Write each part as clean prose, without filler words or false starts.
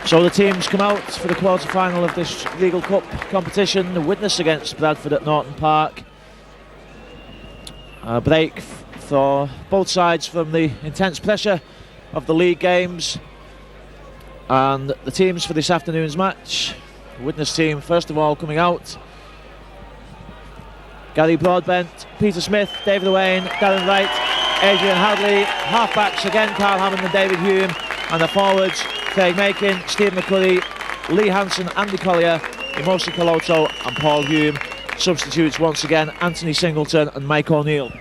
So the teams come out for the quarter-final of this Legal Cup competition. The Widnes against Bradford at Norton Park. A break for both sides from the intense pressure of the league games. And the teams for this afternoon's match. The Widnes team first of all coming out. Gary Broadbent, Peter Smith, David Owain, Darren Wright, Adrian Hadley. Halfbacks again, Carl Hammond and David Hume. And the forwards, Craig Makin, Steve McCurry, Lee Hansen, Andy Collier, Emosi Coloto and Paul Hume. Substitutes once again, Anthony Singleton and Mike O'Neill.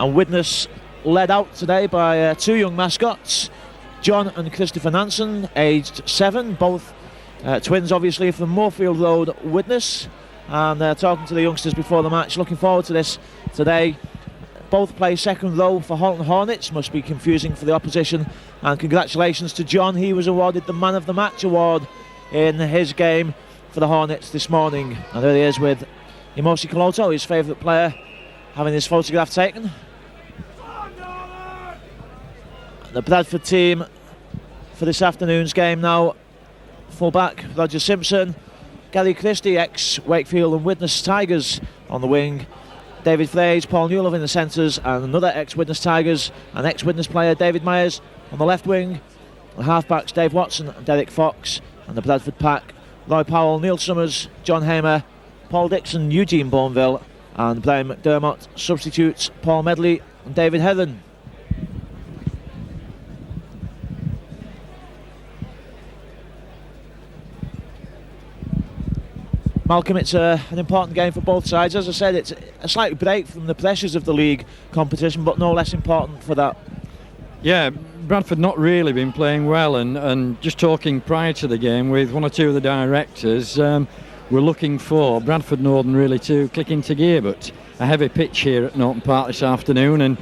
And Widnes led out today by two young mascots, John and Christopher Nansen, aged 7, both twins obviously from Moorfield Road, Widnes. And talking to the youngsters before the match, looking forward to this today. Both play second row for Halton Hornets, must be confusing for the opposition. And congratulations to John, he was awarded the Man of the Match award in his game for the Hornets this morning. And there he is with Emosi Coloto, his favourite player, having his photograph taken. The Bradford team for this afternoon's game now: full-back Roger Simpson, Gary Christie, ex-Wakefield and Widnes Tigers on the wing, David Fraze, Paul Newlove in the centres, and another ex-Widnes Tigers and ex-Widnes player David Myers on the left wing. The half-backs Dave Watson and Derek Fox, and the Bradford pack: Roy Powell, Neil Summers, John Hamer, Paul Dixon, Eugene Bourneville, and Brian McDermott. Substitutes Paul Medley and David Heron. Malcolm, it's an important game for both sides. As I said, it's a slight break from the pressures of the league competition, but no less important for that. Yeah, Bradford not really been playing well, and just talking prior to the game with one or two of the directors, we're looking for Bradford Northern really to click into gear, but a heavy pitch here at Norton Park this afternoon, and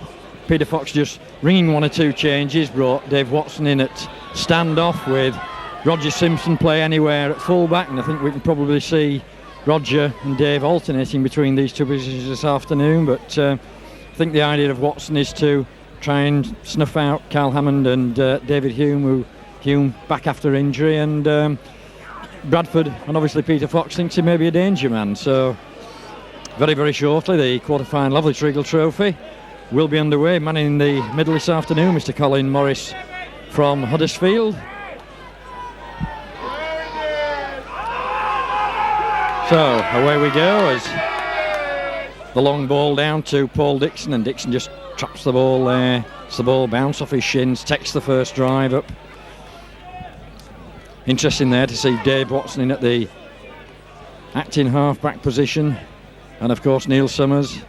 Peter Fox just ringing one or two changes, brought Dave Watson in at standoff with Roger Simpson play anywhere at fullback, and I think we can probably see Roger and Dave alternating between these two positions this afternoon, but I think the idea of Watson is to try and snuff out Carl Hammond and David Hume, Hume back after injury, and Bradford and obviously Peter Fox thinks he may be a danger man. So very, very shortly the quarter-final of the Treagle Trophy will be underway. Man in the middle this afternoon, Mr. Colin Morris from Huddersfield. So away we go as the long ball down to Paul Dixon, and Dixon just traps the ball there. It's the ball bounce off his shins, takes the first drive up. Interesting there to see Dave Watson in at the acting half-back position, and of course Neil Summers.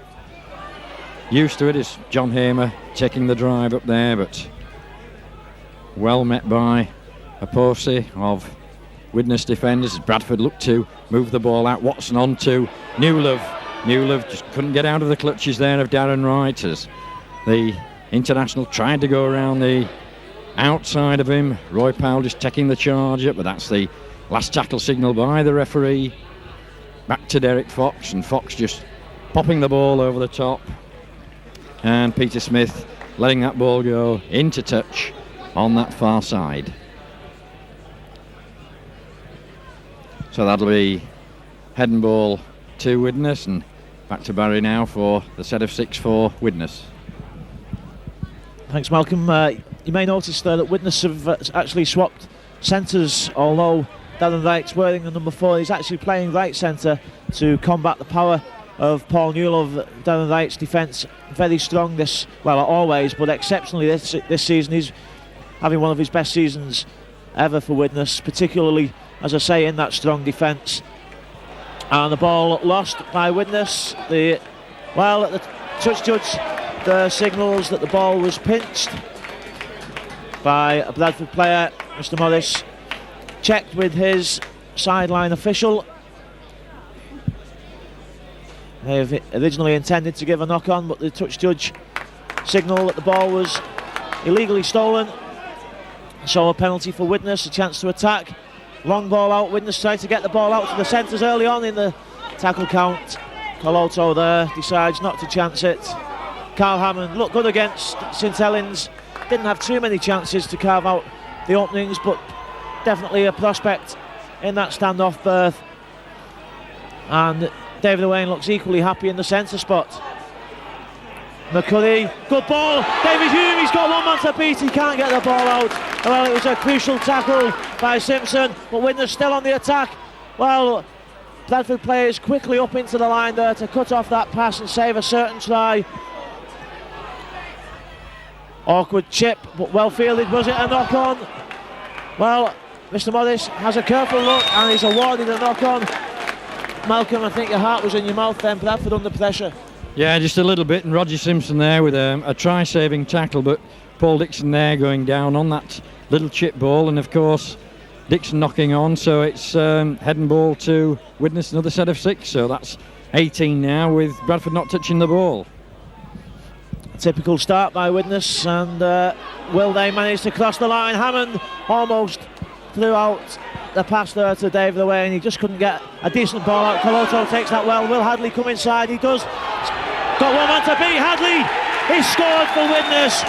Used to it is John Hamer taking the drive up there, but well met by a posse of Widnes defenders as Bradford looked to move the ball out. Watson on to Newlove. Newlove just couldn't get out of the clutches there of Darren Wright as the international tried to go around the outside of him. Roy Powell just taking the charge up, but that's the last tackle signal by the referee. Back to Derek Fox, and Fox just popping the ball over the top, and Peter Smith letting that ball go into touch on that far side. So that'll be head and ball to Widnes, and back to Barry now for the set of 6 for Widnes. Thanks, Malcolm. You may notice there that Widnes have actually swapped centres, although Darren Wright's wearing the number 4. He's actually playing right centre to combat the power of Paul Newlove. Darren Wright's defence very strong always, but exceptionally this season. He's having one of his best seasons ever for Widnes, particularly, as I say, in that strong defence. And the ball lost by Widnes. The touch judge signals that the ball was pinched by a Bradford player. Mr. Morris checked with his sideline official. They've originally intended to give a knock on, but the touch judge signaled that the ball was illegally stolen. So a penalty for Widnes, a chance to attack. Long ball out, Widnes trying to get the ball out to the centres early on in the tackle count. Coloto there decides not to chance it. Carl Hammond looked good against St Helens didn't have too many chances to carve out the openings, but definitely a prospect in that standoff berth. And David Owain looks equally happy in the centre spot. McCurry, good ball. David Hume, he's got one man to beat. He can't get the ball out. Well, it was a crucial tackle by Simpson, but Widnes still on the attack. Well, Bradford players quickly up into the line there to cut off that pass and save a certain try. Awkward chip, but well fielded. Was it a knock on? Well, Mr. Morris has a careful look and he's awarded a knock on. Malcolm, I think your heart was in your mouth then. Bradford under pressure. Yeah, just a little bit, and Roger Simpson there with a try-saving tackle, but Paul Dixon there going down on that little chip ball, and of course Dixon knocking on, so it's head and ball to Widnes, another set of 6, so that's 18 now with Bradford not touching the ball. A typical start by Widnes, and will they manage to cross the line? Hammond almost threw out the pass there to David Owain, he just couldn't get a decent ball out. Coloto takes that well. Will Hadley come inside? He does. Got one man to beat. Hadley, he scored for Widnes.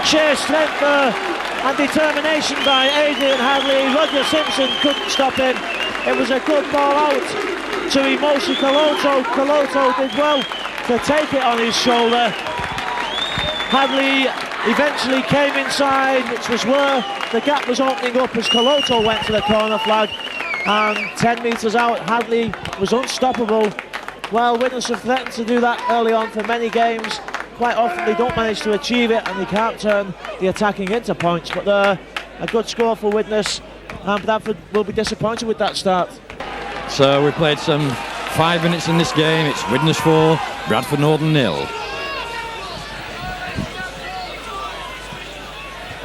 Sheer strength there and determination by Adrian Hadley. Roger Simpson couldn't stop him. It was a good ball out to Emosi Coloto. Coloto did well to take it on his shoulder. Hadley eventually came inside, which was where the gap was opening up as Coloto went to the corner flag, and 10 metres out Hadley was unstoppable. Well, Widnes have threatened to do that early on for many games. Quite often they don't manage to achieve it and they can't turn the attacking into points, but a good score for Widnes, and Bradford will be disappointed with that start. So we played some 5 minutes in this game. It's Widnes 4, Bradford Northern 0.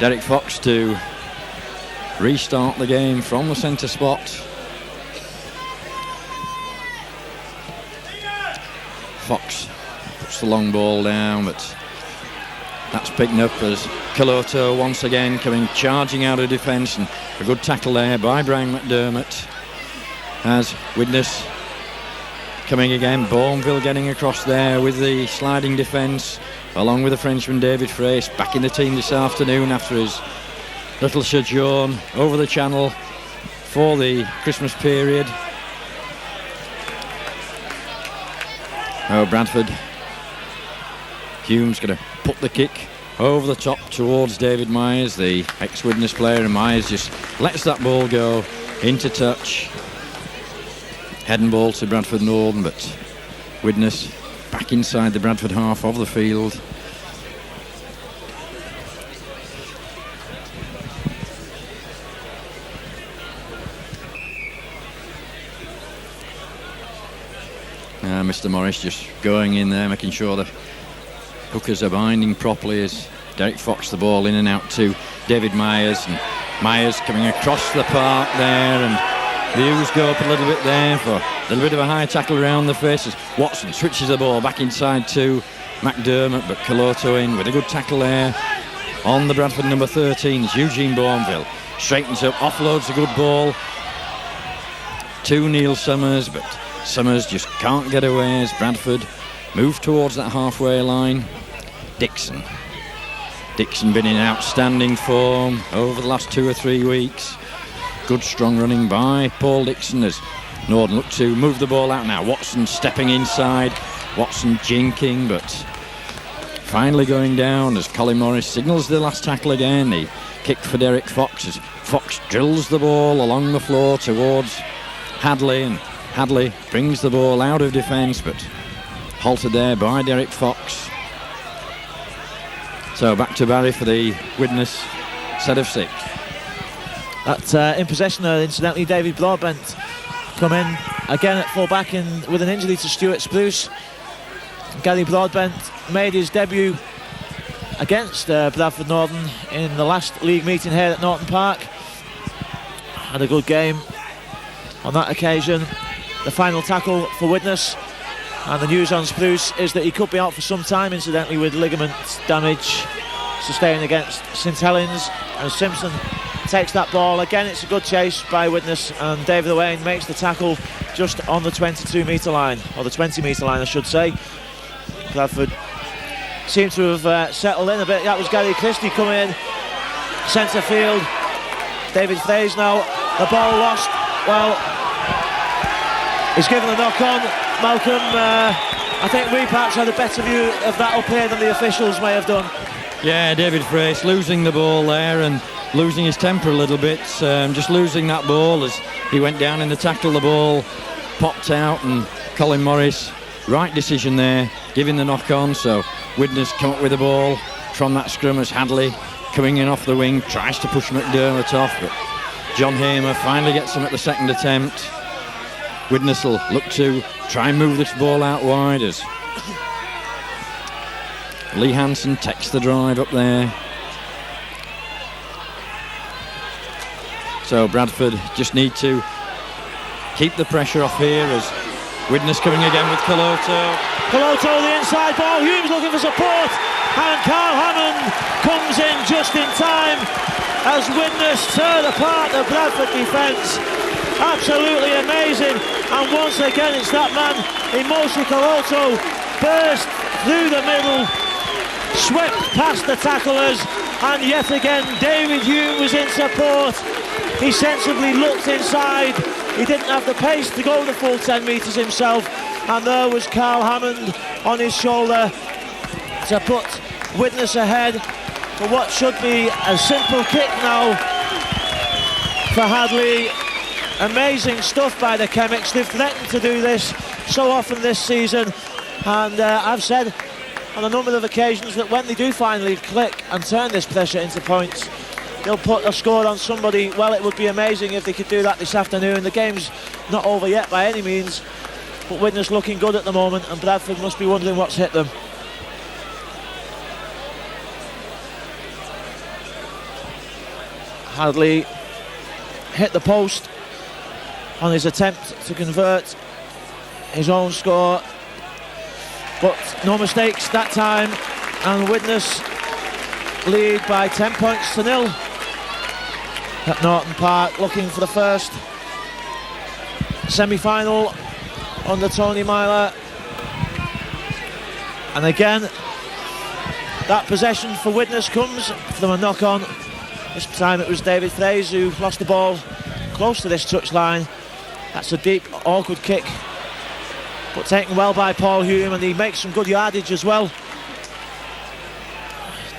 Derek Fox to restart the game from the centre spot. Fox puts the long ball down, but that's picked up as Coloto once again coming charging out of defence, and a good tackle there by Brian McDermott as Widnes coming again. Bourneville getting across there with the sliding defence, along with the Frenchman David Frace, back in the team this afternoon after his little sojourn over the channel for the Christmas period. Oh, Bradford. Hume's going to put the kick over the top towards David Myers, the ex-Widnes player, and Myers just lets that ball go into touch. Head and ball to Bradford Northern, but Widnes back inside the Bradford half of the field. Mr. Morris just going in there, making sure the hookers are binding properly as Derek Fox the ball in and out to David Myers, and Myers coming across the park there, and the U's go up a little bit there for a little bit of a high tackle around the face as Watson switches the ball back inside to McDermott, but Coloto in with a good tackle there on the Bradford number 13 is Eugene Bourneville. Straightens up, offloads a good ball to Neil Summers, but Summers just can't get away as Bradford move towards that halfway line. Dixon been in outstanding form over the last 2 or 3 weeks. Good strong running by Paul Dixon as Northern look to move the ball out now. Watson stepping inside, Watson jinking, but finally going down as Colin Morris signals the last tackle again. The kick for Derek Fox as Fox drills the ball along the floor towards Hadley, and Hadley brings the ball out of defence, but halted there by Derek Fox. So back to Barry for the Widnes set of 6. That in possession there, incidentally, David Broadbent come in again at full back with an injury to Stuart Spruce. Gary Broadbent made his debut against Bradford Northern in the last league meeting here at Norton Park. Had a good game on that occasion. The final tackle for Widnes, and the news on Spruce is that he could be out for some time, incidentally, with ligament damage sustained against St Helens. And Simpson takes that ball again. It's a good chase by Widnes, and David Owain makes the tackle just on the 22 metre line, or the 20 metre line I should say. Bradford seem to have settled in a bit. That was Gary Christie coming in, centre field. David Fraser now, the ball lost. Well, he's given a knock on. Malcolm, I think we perhaps had a better view of that up here than the officials may have done. Yeah, David Fraser losing the ball there and losing his temper a little bit, just losing that ball as he went down in the tackle. The ball popped out, and Colin Morris, right decision there, giving the knock on. So Widnes come up with the ball from that scrum as Hadley coming in off the wing tries to push McDermott off, but John Hamer finally gets him at the second attempt. Widnes will look to try and move this ball out wide as Lee Hansen takes the drive up there. So Bradford just need to keep the pressure off here as Widnes coming again with Coloto. Coloto, the inside ball. Humes looking for support, and Carl Hammond comes in just in time as Widnes tear apart the Bradford defence. Absolutely amazing, and once again it's that man, Imosi Coloto, burst through the middle, swept past the tacklers, and yet again David Hume was in support. He sensibly looked inside. He didn't have the pace to go the full 10 metres himself, and there was Carl Hammond on his shoulder to put Widnes ahead for what should be a simple kick now for Hadley. Amazing stuff by the Chemics. They've threatened to do this so often this season, and I've said on a number of occasions that when they do finally click and turn this pressure into points, they'll put a score on somebody. Well, it would be amazing if they could do that this afternoon. The game's not over yet by any means, but Widnes looking good at the moment, and Bradford must be wondering what's hit them. Hadley hit the post on his attempt to convert his own score, but no mistakes that time, and Widnes lead by 10 points to 0 at Norton Park, looking for the first semi-final under Tony Myler. And again, that possession for Widnes comes from a knock-on. This time it was David Fraser who lost the ball close to this touchline. That's a deep, awkward kick, but taken well by Paul Hume, and he makes some good yardage as well.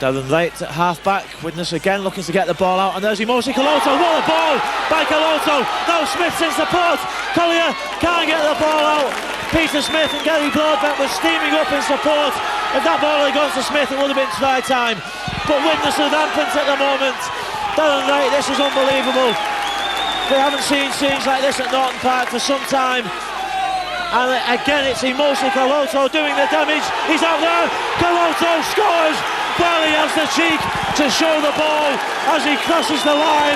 Darren Wright at half-back. Widnes again looking to get the ball out, and there's Imosi Coloto. What a ball by Coloto! Now Smith's in support. Collier can't get the ball out. Peter Smith and Gary Broadbent were steaming up in support. If that ball had gone to Smith, it would have been try time. But Widnes are rampant at the moment. Darren Wright, this is unbelievable. We haven't seen scenes like this at Norton Park for some time. And again, it's Imosi Coloto doing the damage. He's out there. Coloto scores. Well, he has the cheek to show the ball as he crosses the line.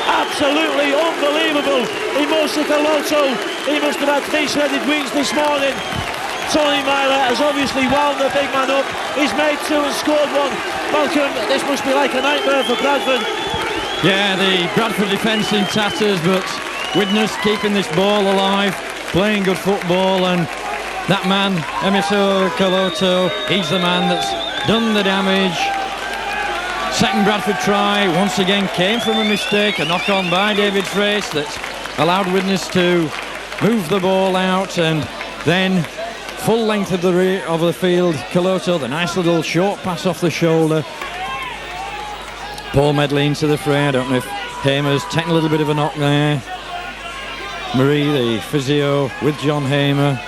Absolutely unbelievable. Imosi Coloto, he must have had 3 shredded wings this morning. Tony Myler has obviously wound the big man up. He's made 2 and scored 1. Malcolm, this must be like a nightmare for Bradford. Yeah, the Bradford defence in tatters, but Widnes keeping this ball alive, playing good football, and that man, Imosi Coloto, he's the man that's done the damage. Second Bradford try once again came from a mistake, a knock on by David Fraser that allowed Widnes to move the ball out, and then full length of the field, Coloto, the nice little short pass off the shoulder. Paul Medley into the fray. I don't know if Hamer's taken a little bit of a knock there. Marie, the physio, with John Hamer.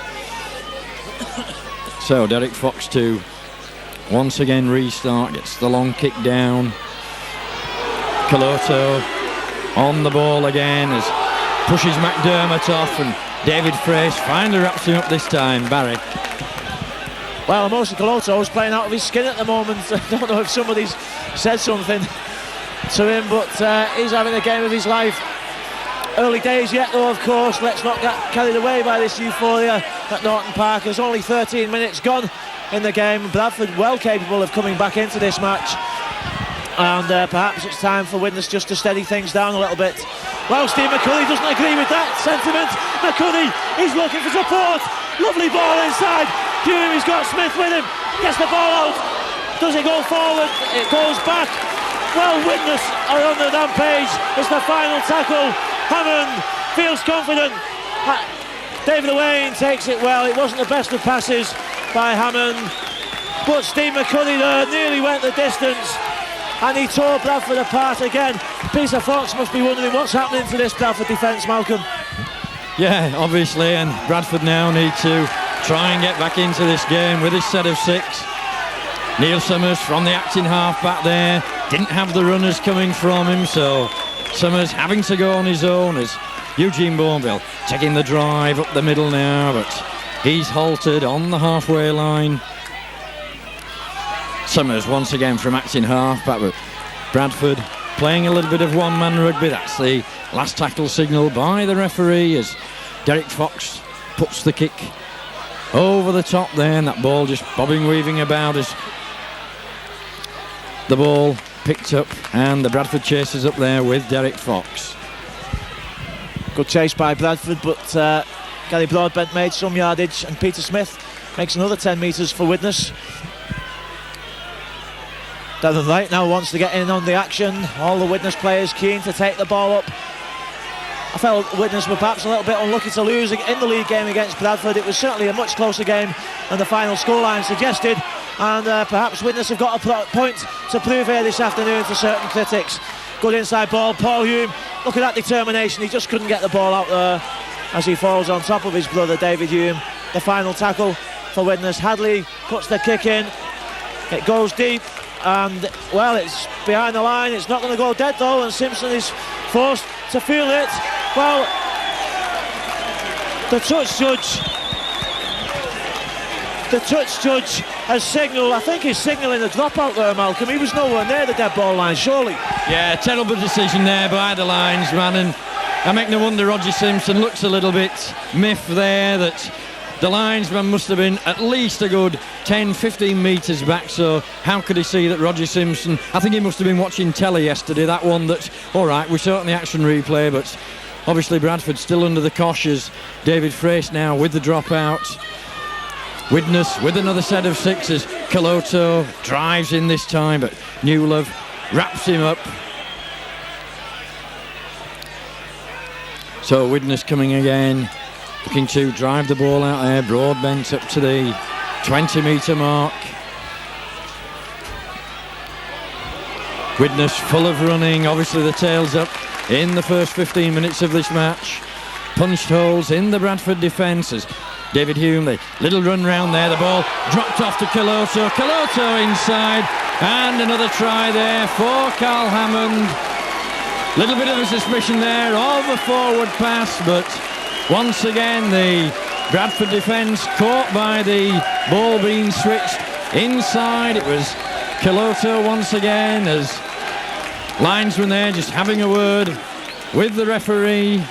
So Derek Fox to once again restart, gets the long kick down. Coloto on the ball again as pushes McDermott off, and David Fraser finally wraps him up this time. Barry. Well, Imosi Coloto is playing out of his skin at the moment. I don't know if somebody's said something to him, but he's having a game of his life. Early days yet though, of course. Let's not get carried away by this euphoria at Norton Park. There's only 13 minutes gone in the game. Bradford well capable of coming back into this match, and perhaps it's time for Widnes just to steady things down a little bit. Well, Steve McCurry doesn't agree with that sentiment. McCurry is looking for support. Lovely ball inside. Hume, he's got Smith with him. gets the ball out. Does it go forward? It goes back. Well, Widnes are on the rampage. It's the final tackle. Hammond feels confident. David Owain takes it well. It wasn't the best of passes by Hammond, but Steve McCurry there nearly went the distance, and he tore Bradford apart again. Peter Fox must be wondering what's happening to this Bradford defence, Malcolm. Yeah, obviously, and Bradford now need to try and get back into this game with his set of 6. Neil Summers from the acting half back there, didn't have the runners coming from him, so Summers having to go on his own as Eugene Bourneville taking the drive up the middle now, but he's halted on the halfway line. Summers once again from acting half back, but Bradford playing a little bit of one-man rugby. That's the last tackle signal by the referee as Derek Fox puts the kick over the top there, and that ball just bobbing, weaving about as the ball picked up, and the Bradford chasers up there with Derek Fox. Good chase by Bradford, but Gary Broadbent made some yardage, and Peter Smith makes another 10 metres for Widnes. Devon Wright now wants to get in on the action. All the Widnes players keen to take the ball up. I felt Widnes were perhaps a little bit unlucky to lose in the league game against Bradford. It was certainly a much closer game than the final scoreline suggested, and perhaps Widnes have got a point to prove here this afternoon to certain critics. Good inside ball, Paul Hume, look at that determination. He just couldn't get the ball out there as he falls on top of his brother David Hume. The final tackle for Widnes. Hadley puts the kick in, it goes deep, and well, it's behind the line. It's not going to go dead though, and Simpson is forced to feel it. Well, the touch judge has signalled, I think he's signalling a dropout there, Malcolm. He was nowhere near the dead ball line, surely. Yeah, terrible decision there by the linesman, and I make no wonder Roger Simpson looks a little bit miffed there, that the linesman must have been at least a good 10-15 metres back, so how could he see that Roger Simpson, I think he must have been watching telly yesterday, that one that, alright, we saw it in the action replay, but obviously Bradford still under the cosh as David Frace now with the dropout. Widnes with another set of 6s. Caloto drives in this time, but Newlove wraps him up. So Widnes coming again, looking to drive the ball out there. Broadbent up to the 20-metre mark. Widnes full of running, obviously the tails up in the first 15 minutes of this match. Punched holes in the Bradford defence as David Hume, the little run round there, the ball dropped off to Caloto. Caloto inside, and another try there for Carl Hammond. Little bit of a suspicion there of a forward pass, but once again the Bradford defence caught by the ball being switched inside. It was Caloto once again as linesman there just having a word with the referee,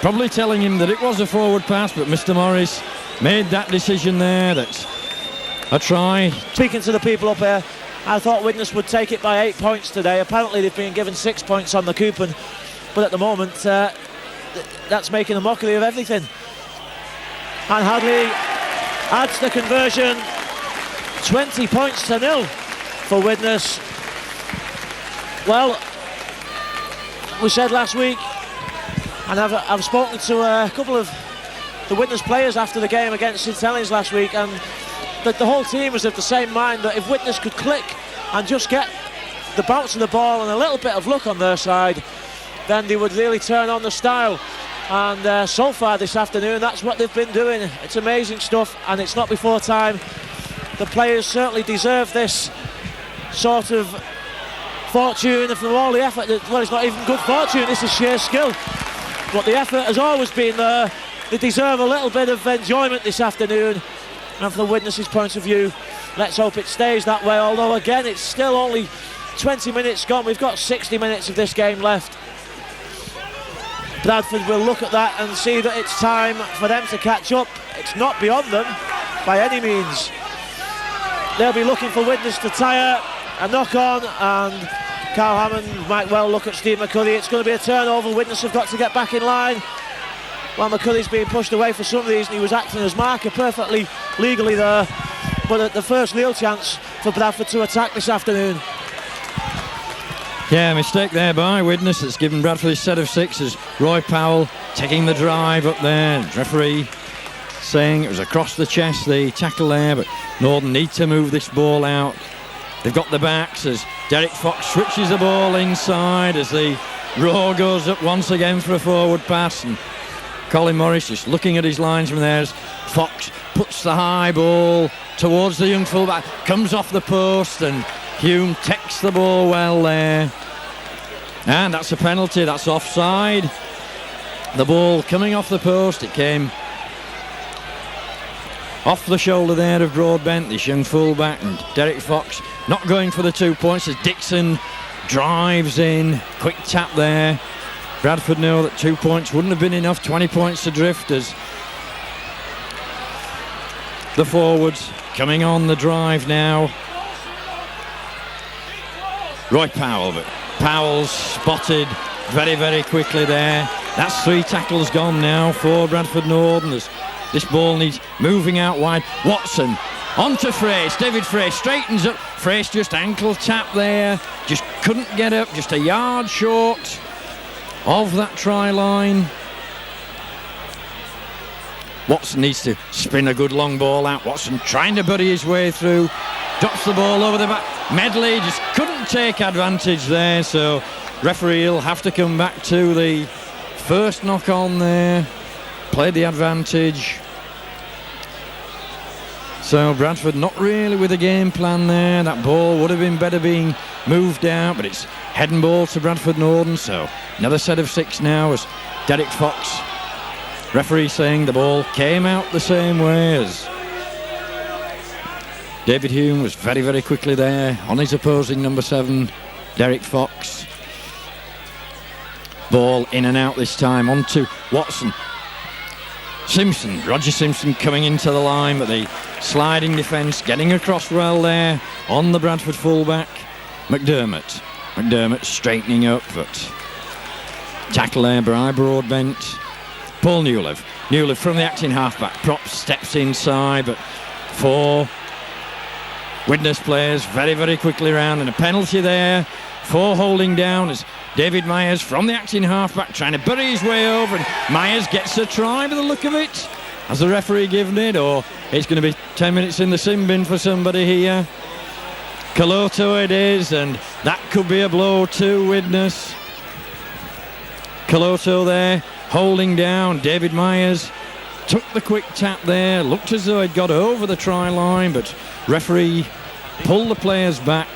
probably telling him that it was a forward pass, but Mr. Morris made that decision there. That's a try. Speaking to the people up here, I thought Widnes would take it by 8 points today. Apparently they've been given 6 points on the coupon, but at the moment that's making a mockery of everything. And Hadley adds the conversion. 20 points to 0 for Widnes. Well, we said last week, and I've spoken to a couple of the Widnes players after the game against St Helens last week, and that the whole team was of the same mind, that if Widnes could click and just get the bounce of the ball and a little bit of luck on their side, then they would really turn on the style. And so far this afternoon, that's what they've been doing. It's amazing stuff, and it's not before time. The players certainly deserve this sort of fortune, and from all the effort, well, it's not even good fortune, this is sheer skill. But the effort has always been there. They deserve a little bit of enjoyment this afternoon, and from the Widnes' point of view, let's hope it stays that way, although again it's still only 20 minutes gone. We've got 60 minutes of this game left. Bradford will look at that and see that it's time for them to catch up. It's not beyond them by any means. They'll be looking for Widnes to tire, a knock on, and Carl Hammond might well look at Steve McCurry. It's going to be a turnover. Widnes have got to get back in line. While McCurry's being pushed away for some reason, he was acting as marker perfectly legally there. but the first real chance for Bradford to attack this afternoon. Yeah, mistake there by Widnes. That's given Bradford his set of 6 as Roy Powell taking the drive up there. Referee saying it was across the chest, the tackle there, but Northern need to move this ball out. They've got the backs as Derek Fox switches the ball inside as the roar goes up once again for a forward pass, and Colin Morris just looking at his lines from there as Fox puts the high ball towards the young fullback, comes off the post, and Hume takes the ball well there. And that's a penalty, that's offside. The ball coming off the post, it came off the shoulder there of Broadbent, this young fullback, and Derek Fox not going for the 2 points as Dixon drives in. Quick tap there. Bradford know that 2 points wouldn't have been enough, 20 points adrift as the forwards coming on the drive now. Roy Powell, but Powell's spotted very, very quickly there. That's 3 tackles gone now for Bradford Northern as this ball needs moving out wide. Watson onto Frace. David Frace straightens up. Frace just ankle tap there. Just couldn't get up. Just a yard short of that try line. Watson needs to spin a good long ball out. Watson trying to bury his way through. Drops the ball over the back. Medley just couldn't take advantage there. So referee will have to come back to the first knock on there. Played the advantage. So Bradford not really with a game plan there. That ball would have been better being moved out, but it's head and ball to Bradford Northern. So another set of 6 now as Derek Fox. Referee saying the ball came out the same way as David Hume was very, very quickly there on his opposing number 7, Derek Fox. Ball in and out this time onto Watson. Simpson, Roger Simpson coming into the line, but the sliding defence getting across well there on the Bradford fullback. McDermott straightening up, but tackle there by Broadbent. Paul Newlev from the acting halfback. Props steps inside, but 4 Widnes players very, very quickly round, and a penalty there for holding down as David Myers from the acting halfback trying to bury his way over, and Myers gets a try by the look of it. Has the referee given it, or it's going to be 10 minutes in the sin bin for somebody here? Caloto it is, and that could be a blow to Widnes. Caloto there holding down. David Myers took the quick tap there, looked as though he'd got over the try line, but referee pulled the players back.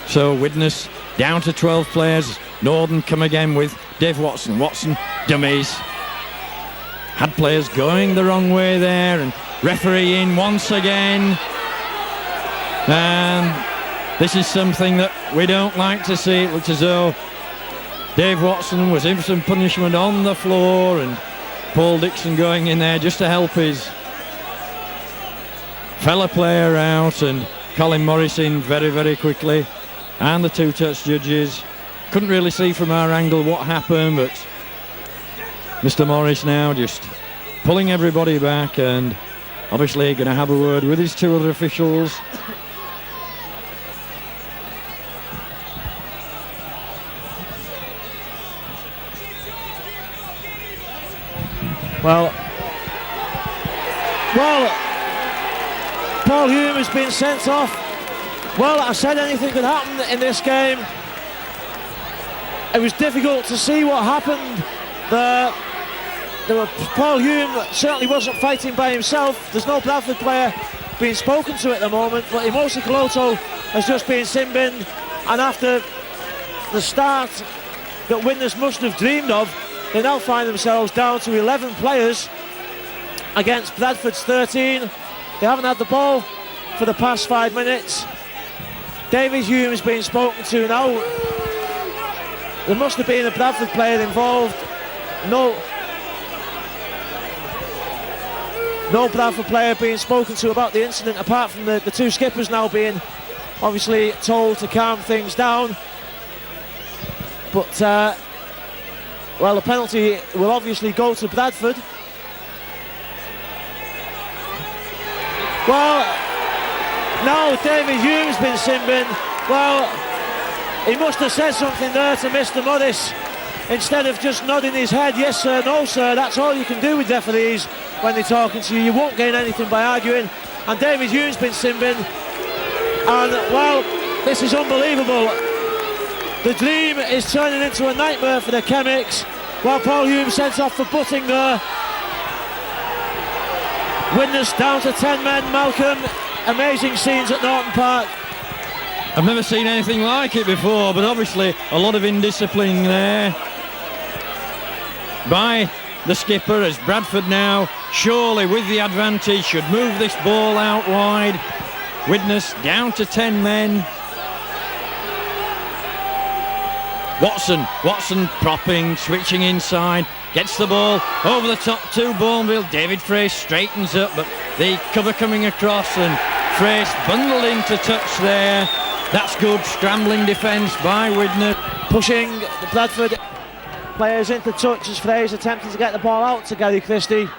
So Widnes down to 12 players. Northern come again with Dave Watson. Watson dummies. Had players going the wrong way there, and referee in once again. And this is something that we don't like to see. It looks as though Dave Watson was in for some punishment on the floor, and Paul Dixon going in there just to help his fellow player out, and Colin Morris in very, very quickly. And the 2-touch judges couldn't really see from our angle what happened, but Mr. Morris now just pulling everybody back, and obviously going to have a word with his 2 other officials. Well, Paul Hume has been sent off. Well, I said anything could happen in this game. It was difficult to see what happened. Paul Hume certainly wasn't fighting by himself. There's no Bradford player being spoken to at the moment, but Imosi Caloto has just been sin-binned, and after the start that Widnes must have dreamed of, they now find themselves down to 11 players against Bradford's 13. They haven't had the ball for the past 5 minutes. David Hume has been spoken to now. There must have been a Bradford player involved. No Bradford player being spoken to about the incident, apart from the 2 skippers now being obviously told to calm things down. But the penalty will obviously go to Bradford. Well, Now David Hume's been sin bin. Well, he must have said something there to Mr. Morris instead of just nodding his head, yes sir, no sir. That's all you can do with referees when they're talking to you. You won't gain anything by arguing. And David Hume's been sin bin. And well, this is unbelievable. The dream is turning into a nightmare for the Chemics. While Paul Hume sent off for butting there. Widnes down to 10 men. Malcolm, amazing scenes at Norton Park. I've never seen anything like it before, but obviously a lot of indiscipline there by the skipper, as Bradford now, surely with the advantage, should move this ball out wide. Widnes down to 10 men. Watson propping, switching inside, gets the ball over the top to Bourneville. David Frace straightens up, but the cover coming across, and Frace bundled into touch there. That's good scrambling defence by Widnes. Pushing the Bradford players into touch as Frace attempting to get the ball out to Gary Christie.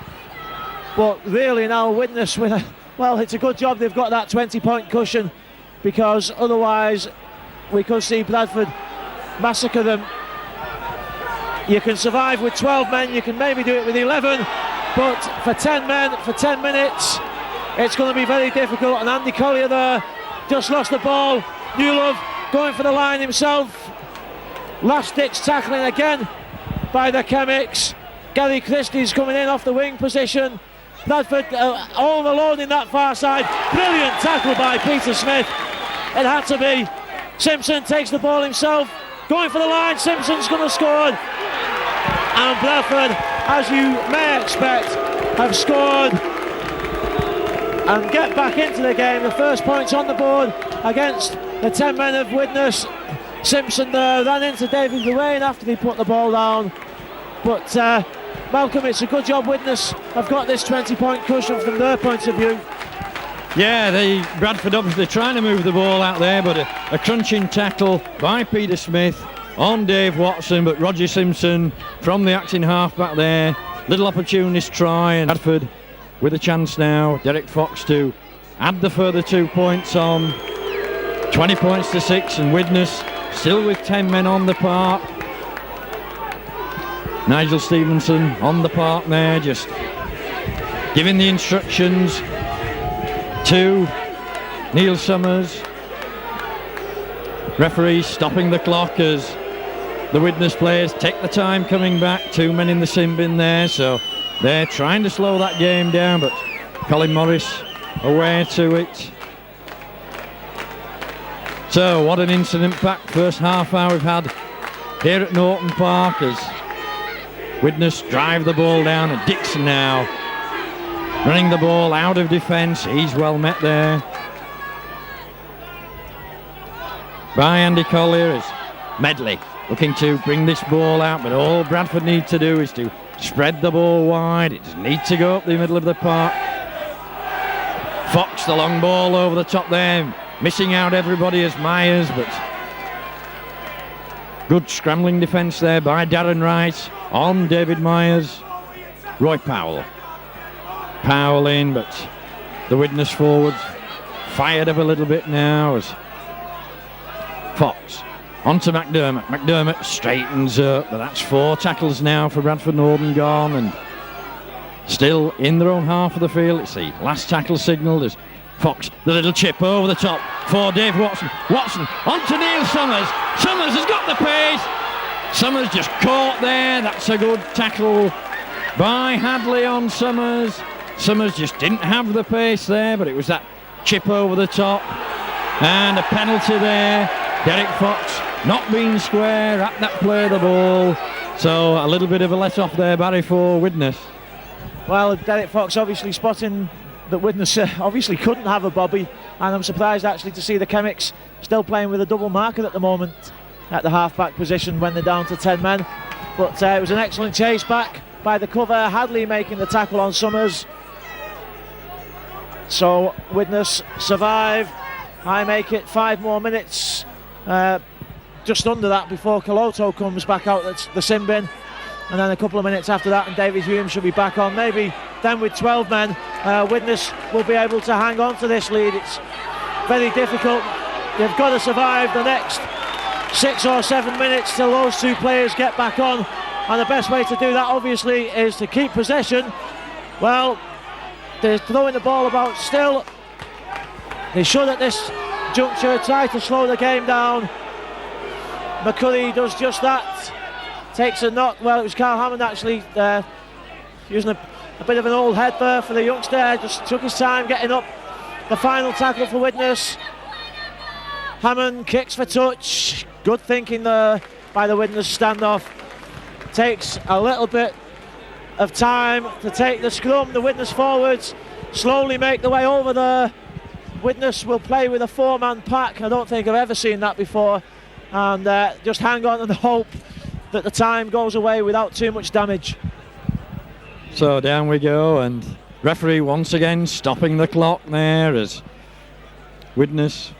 But really now Widnes with well, it's a good job they've got that 20-point cushion, because otherwise we could see Bradford massacre them. You can survive with 12 men, you can maybe do it with 11, but for 10 men, for 10 minutes, it's going to be very difficult. And Andy Collier there just lost the ball. Newlove going for the line himself. Last ditch tackling again by the Chemics. Gary Christie's coming in off the wing position. Bradford all alone in that far side. Brilliant tackle by Peter Smith. It had to be. Simpson takes the ball himself, going for the line. Simpson's going to score. And Bradford, as you may expect, have scored and get back into the game. The first points on the board against the 10 men of Widnes. Simpson there ran into David Ruane after he put the ball down. But Malcolm, it's a good job Widnes have got this 20-point cushion from their point of view. Yeah, Bradford obviously trying to move the ball out there, but a crunching tackle by Peter Smith on Dave Watson, but Roger Simpson from the acting half-back there. Little opportunist try, and Bradford with a chance now. Derek Fox to add the further 2 points on. 20 points to 6, and Widnes still with 10 men on the park. Nigel Stevenson on the park there, just giving the instructions to Neil Summers. Referee stopping the clock as the Widnes players take the time coming back. 2 men in the sin bin there, so they're trying to slow that game down, but Colin Morris aware to it. So what an incident-packed first half hour we've had here at Norton Park as Widnes drive the ball down, and Dixon now running the ball out of defence. He's well met there by Andy Collier as Medley looking to bring this ball out, but all Bradford need to do is to spread the ball wide. It doesn't need to go up the middle of the park. Fox, the long ball over the top there, missing out everybody as Myers, but good scrambling defence there by Darren Wright on David Myers. Roy Powell in, but the Widnes forwards fired up a little bit now as Fox onto McDermott. McDermott straightens up, but that's 4 tackles now for Bradford Northern gone, and still in their own half of the field. It's the last tackle signalled as Fox, the little chip over the top for Dave Watson. Watson onto Neil Summers. Summers has got the pace. Summers just caught there. That's a good tackle by Hadley on Summers. Summers just didn't have the pace there, but it was that chip over the top. And a penalty there. Derek Fox not being square at that play of the ball. So a little bit of a let off there, Barry, for Widnes. Well, Derek Fox obviously spotting that Widnes obviously couldn't have a bobby, and I'm surprised actually to see the Chemics still playing with a double marker at the moment at the half-back position when they're down to 10 men. But it was an excellent chase back by the cover. Hadley making the tackle on Summers. So Widnes survive. I make it 5 more minutes, just under that, before Coloto comes back out at the sin bin, and then a couple of minutes after that and David Hume should be back on. Maybe then with 12 men Widnes will be able to hang on to this lead. It's very difficult. You've got to survive the next 6 or 7 minutes till those two players get back on, and the best way to do that obviously is to keep possession. Well, they're throwing the ball about still. They should at this juncture try to slow the game down. McCurry does just that, takes a knock. Well, it was Carl Hammond actually using a bit of an old head there for the youngster, just took his time getting up. The final tackle for Widnes. Hammond kicks for touch. Good thinking there by the Widnes standoff. Takes a little bit of time to take the scrum. The Widnes forwards slowly make their way over there. Widnes will play with a 4-man pack. I don't think I've ever seen that before. And just hang on and hope that the time goes away without too much damage. So down we go, and referee once again stopping the clock there as Widnes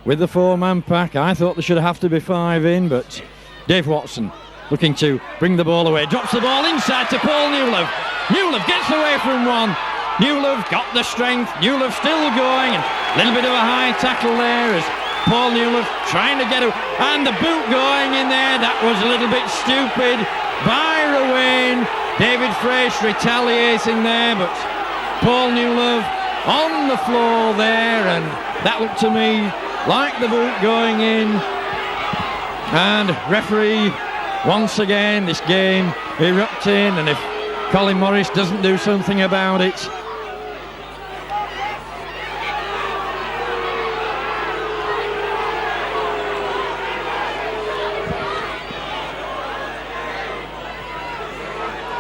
with the 4-man pack. I thought there should have to be 5 in, but Dave Watson looking to bring the ball away, drops the ball inside to Paul Newlove. Newlove gets away from one. Newlove got the strength. Newlove still going, and a little bit of a high tackle there as Paul Newlove trying to get and the boot going in there. That was a little bit stupid by Rowan. David Fraish retaliating there, but Paul Newlove on the floor there, and that looked to me like the boot going in. And referee once again, this game erupting, and if Colin Morris doesn't do something about it,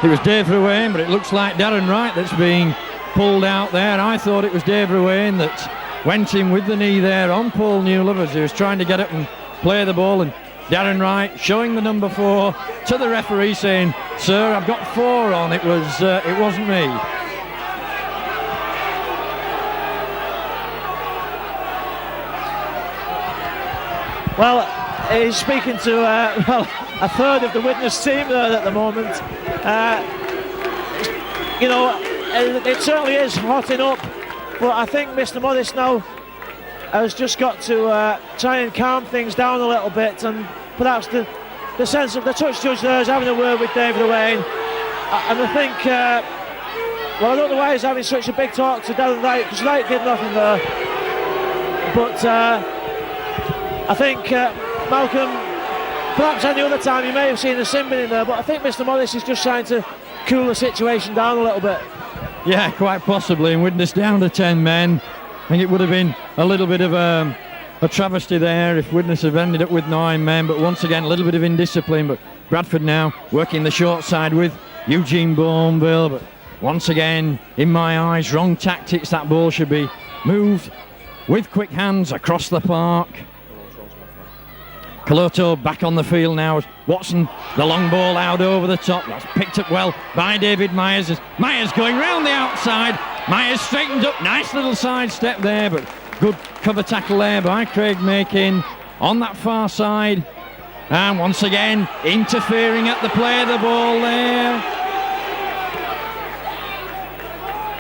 it was Dave Ruane, but it looks like Darren Wright that's being pulled out there. I thought it was Dave Ruane that went in with the knee there on Paul Newlove as he was trying to get up and play the ball, and Darren Wright showing the number 4 to the referee saying, "Sir, I've got 4 on, it wasn't me." Well, he's speaking to a third of the Widnes team there at the moment. You know, it certainly is hotting up, but I think Mr. Morris now has just got to try and calm things down a little bit, and perhaps the sense of the touch judge there is having a word with David Owain, and I think well, I don't know why he's having such a big talk to Darren Wright, because Wright did nothing there, but I think Malcolm, perhaps any other time you may have seen a sin bin in there, but I think Mr. Morris is just trying to cool the situation down a little bit. Yeah, quite possibly, and Widnes down to 10 men. I think it would have been a little bit of a travesty there if Widnes have ended up with 9 men, but once again a little bit of indiscipline. But Bradford now working the short side with Eugene Bourneville, but once again, in my eyes, wrong tactics. That ball should be moved with quick hands across the park. Coloto back on the field now. Watson, the long ball out over the top. That's picked up well by David Myers. Myers going round the outside. Myers straightened up. Nice little side step there, but good cover tackle there by Craig Makin on that far side. And once again, interfering at the play of the ball there.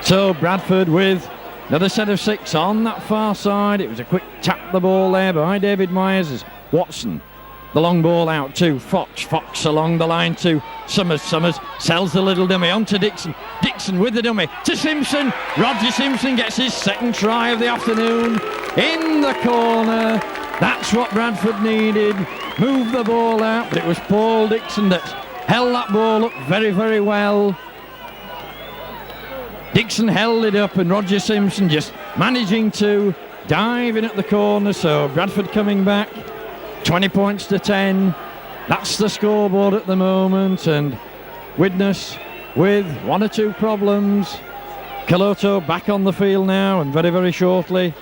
So Bradford with another set of 6 on that far side. It was a quick tap the ball there by David Myers as Watson, the long ball out to Fox along the line to Summers. Summers sells the little dummy on to Dixon. Dixon with the dummy to Simpson. Roger Simpson gets his second try of the afternoon in the corner. That's what Bradford needed. Move the ball out, but it was Paul Dixon that held that ball up very, very well. Dixon held it up, and Roger Simpson just managing to dive in at the corner. So Bradford coming back 20 points to 10. That's the scoreboard at the moment, and Widnes with 1 or 2 problems. Coloto back on the field now, and very, very shortly,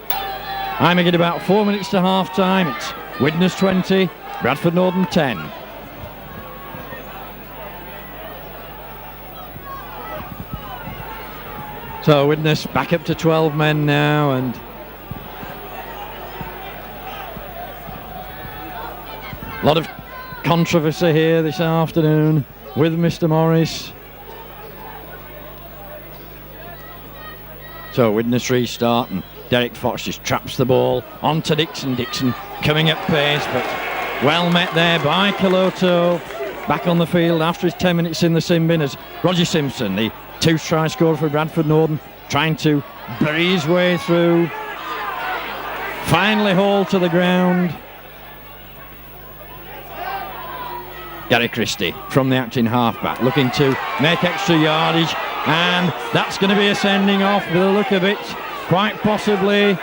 I'm making about 4 minutes to half time. It's Widnes 20, Bradford Northern 10. So Widnes back up to 12 men now, and a lot of controversy here this afternoon with Mr. Morris. So Widnes restart, and Derek Fox just traps the ball onto Dixon. Dixon coming at pace, but well met there by Caloto. Back on the field after his 10 minutes in the sin bin as Roger Simpson, the 2-try scorer for Bradford Northern, trying to bury his way through. Finally hauled to the ground. Gary Christie from the acting halfback looking to make extra yardage, and that's going to be a sending off with a look of it, quite possibly.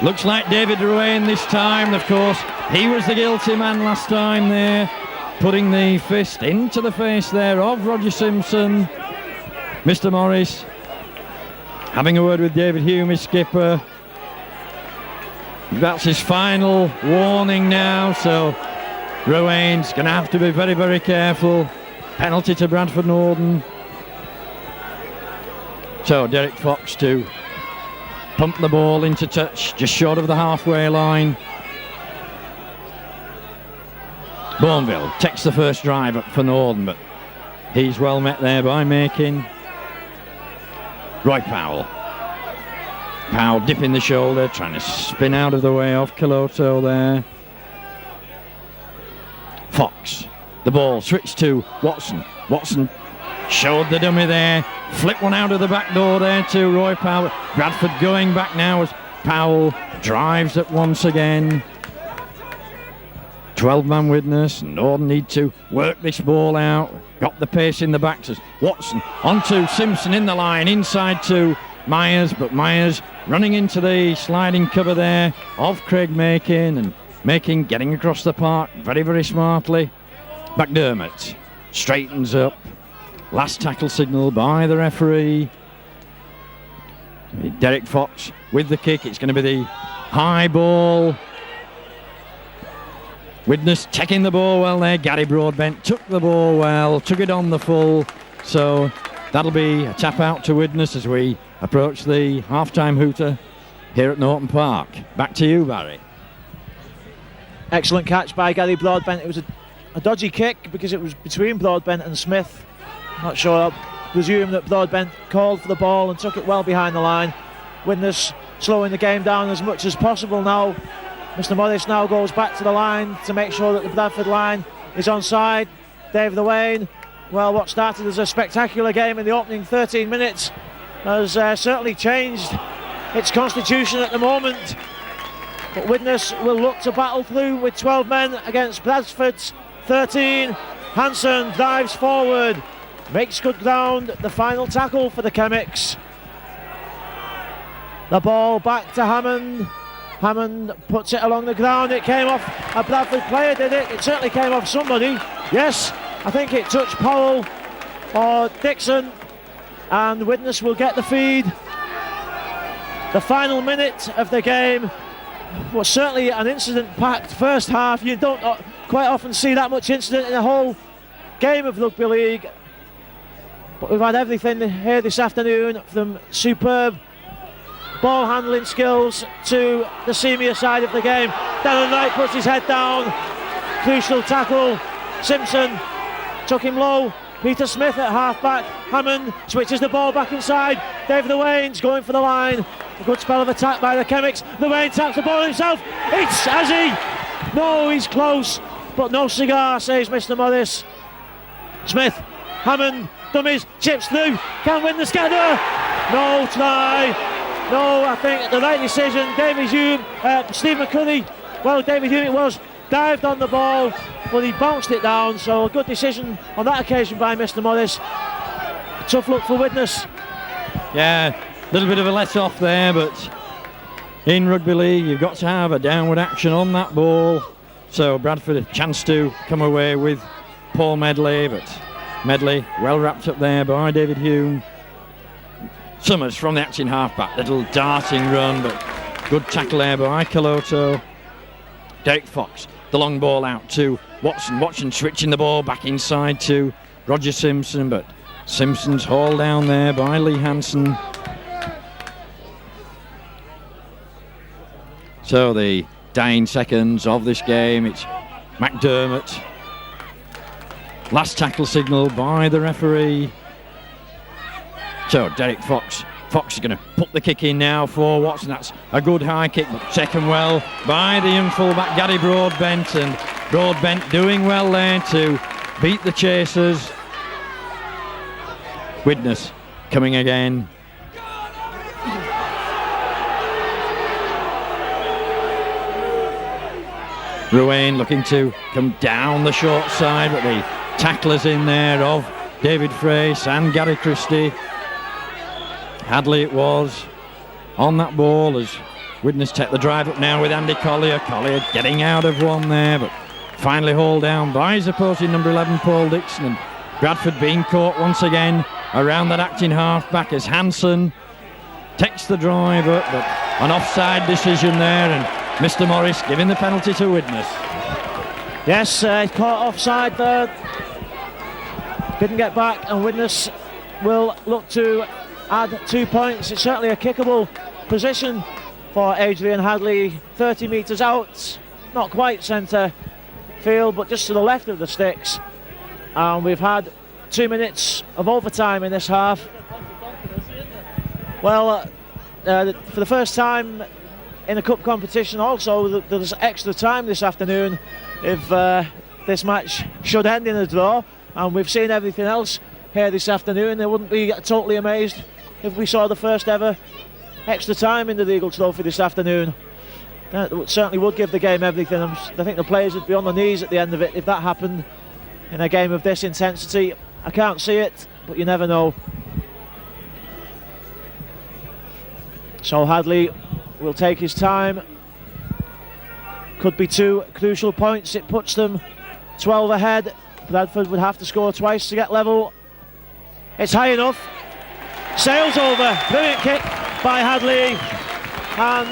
Looks like David Ruane this time. Of course, he was the guilty man last time there, putting the fist into the face there of Roger Simpson. Mr. Morris having a word with David Hume, his skipper. That's his final warning now, so Ruane's going to have to be very, very careful. Penalty to Bradford Northern. So Derek Fox to pump the ball into touch, just short of the halfway line. Bourneville takes the first drive up for Northern, but he's well met there by Makin. Roy Powell. Powell dipping the shoulder, trying to spin out of the way of Caloto there. Fox, the ball switched to Watson. Watson showed the dummy there, flipped one out of the back door there to Roy Powell. Bradford going back now as Powell drives it once again. 12-man Widnes. Northern need to work this ball out. Got the pace in the backs as Watson onto Simpson in the line, inside to Myers, but Myers running into the sliding cover there of Craig Makin, and Makin getting across the park very, very smartly. McDermott straightens up. Last tackle signal by the referee. Derek Fox with the kick. It's going to be the high ball. Widnes taking the ball well there. Gary Broadbent took the ball well, took it on the full. So that'll be a tap out to Widnes as we approach the half-time hooter here at Norton Park. Back to you, Barry. Excellent catch by Gary Broadbent. It was a dodgy kick because it was between Broadbent and Smith. Not sure. I presume that Broadbent called for the ball and took it well behind the line. Widnes slowing the game down as much as possible now. Mr. Morris now goes back to the line to make sure that the Bradford line is onside. Dave Ruane, well, what started as a spectacular game in the opening 13 minutes has certainly changed its constitution at the moment. But Widnes will look to battle through with 12 men against Bradford's 13. Hansen drives forward, makes good ground, the final tackle for the Chemics. The ball back to Hammond. Hammond puts it along the ground. It came off a Bradford player, did it? It certainly came off somebody. Yes, I think it touched Powell or Dixon, and Widnes will get the feed. The final minute of the game was certainly an incident-packed first half. You don't quite often see that much incident in a whole game of rugby league, but we've had everything here this afternoon, from superb ball handling skills to the senior side of the game. Darren Wright puts his head down, crucial tackle. Simpson took him low. Peter Smith at half-back. Hammond switches the ball back inside. David Ruane's going for the line. A good spell of attack by the Chemics. Ruane taps the ball himself. It's has he? No, he's close, but no cigar, says Mr. Morris. Smith, Hammond, dummies, chips through. Can win the scanner. No try. No, I think the right decision. David Hume, Steve McCurry, well, David Hume it was, dived on the ball, but he bounced it down. So a good decision on that occasion by Mr. Morris. Tough look for Widnes. Yeah, a little bit of a let-off there, but in rugby league you've got to have a downward action on that ball. So Bradford a chance to come away with Paul Medley, but Medley well wrapped up there by David Hume. Summers from the acting halfback, little darting run, but good tackle there by Caloto. Derek Fox, the long ball out to Watson. Watson switching the ball back inside to Roger Simpson, but Simpson's hauled down there by Lee Hansen. So the dying seconds of this game, it's McDermott. Last tackle signal by the referee. So Derek Fox Fox is going to put the kick in now for Watson. That's a good high kick, but taken well by the young fullback Gary Broadbent, and Broadbent doing well there to beat the chasers. Widnes coming again. Ruane looking to come down the short side, but the tacklers in there of David Frace and Gary Christie. Hadley it was on that ball as Widnes take the drive up now with Andy Collier. Collier getting out of one there, but finally hauled down by his opposing number 11 Paul Dixon, and Bradford being caught once again around that acting half-back as Hanson takes the drive up, but an offside decision there, and Mr. Morris giving the penalty to Widnes. Yes, caught offside there. Didn't get back, and Widnes will look to add 2 points. It's certainly a kickable position for Adrian Hadley. 30 metres out, not quite centre field, but just to the left of the sticks. And we've had 2 minutes of overtime in this half. Well, for the first time in a cup competition also, there's extra time this afternoon if this match should end in a draw, and we've seen everything else here this afternoon. I wouldn't be totally amazed if we saw the first ever extra time in the Eagle Trophy this afternoon. That certainly would give the game everything. I think the players would be on their knees at the end of it if that happened in a game of this intensity. I can't see it, but you never know. So Hadley will take his time. Could be 2 crucial points. It puts them 12 ahead. Bradford would have to score twice to get level. It's high enough. Sails over. Brilliant kick by Hadley. And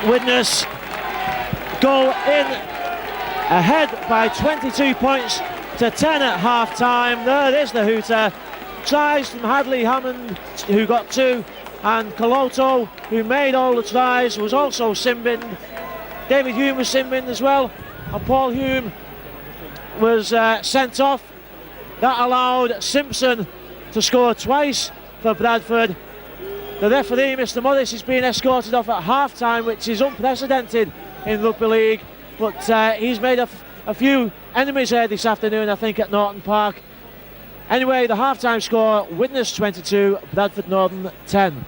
Widnes go in ahead by 22 points to 10 at half time. There is the hooter. Tries from Hadley, Hammond, who got 2, and Coloto, who made all the tries, was also sin-binned. David Hume was sin-binned as well, and Paul Hume was sent off. That allowed Simpson to score twice for Bradford. The referee, Mr. Morris, is being escorted off at half-time, which is unprecedented in rugby league, but he's made a few enemies here this afternoon, I think, at Norton Park. Anyway, the half-time score, Widnes 22, Bradford Northern 10.